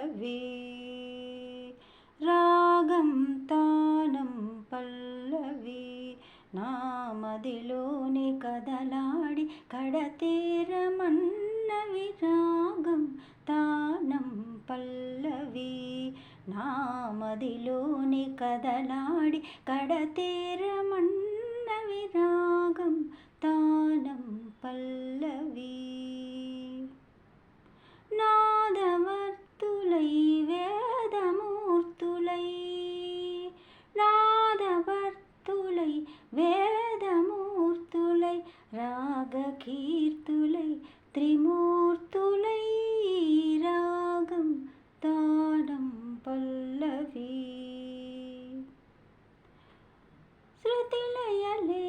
పల్లవి. రాగం తానం పల్లవి, నా మదిలోని కదలాడి కడతేరమన్నవి. రాగం తానం పల్లవి, నా మదిలోని కదలాడి కడతేరమన్నవి. రాగం తానం పల్లవి. నాదవర్తులై వేదమూర్తులై, నాదవర్తులై వేదమూర్తులై, రాగకీర్తులై త్రిమూర్తులై. రాగం తానం పల్లవి. శృతిలయలే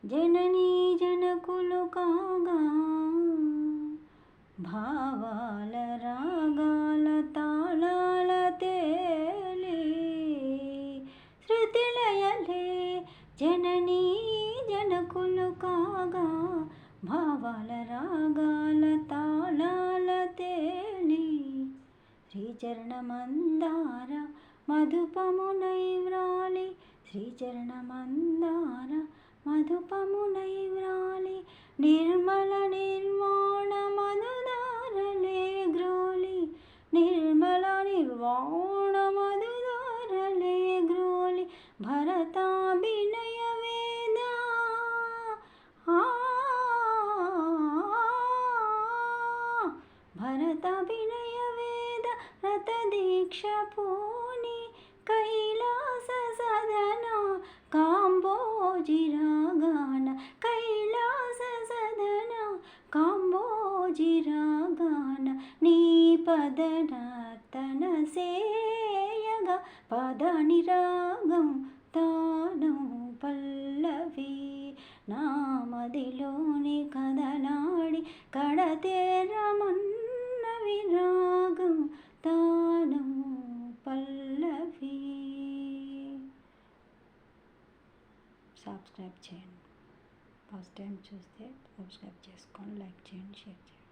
జననీ జనకులు కాగా, భావాల రాగాల తాళాల తేలి. శృతిలయలే జననీ జనకులు కాగా, భావాల రాగాల తాళాల తేలి. శ్రీచరణమందార మధుపమునై వ్రాలి, శ్రీచరణమందార మధుపమునై వ్రాలి. నిర్మల నిర్వాణ మధుదారలే గ్రోలి, నిర్మల నిర్వాణ మధుదారలే గ్రోలి. భరతాభినయ వేద భరతాభినయ వేద రత దీక్ష పూని. కైలాస సదన కాంబోజి రాగాన, కైలాస సదన కాంబోజి రాగాన. నీ పదనర్తన సేయగ పదని. రాగం తానం పల్లవి, నా మదిలోని కదలాడి కడతేరమన్నవి. రాగం తానం పల్లవి. సబ్స్క్రైబ్ చేయండి. ఫస్ట్ టైం చూస్తే సబ్స్క్రైబ్ చేసుకోండి, లైక్ చేయండి, షేర్ చేయండి.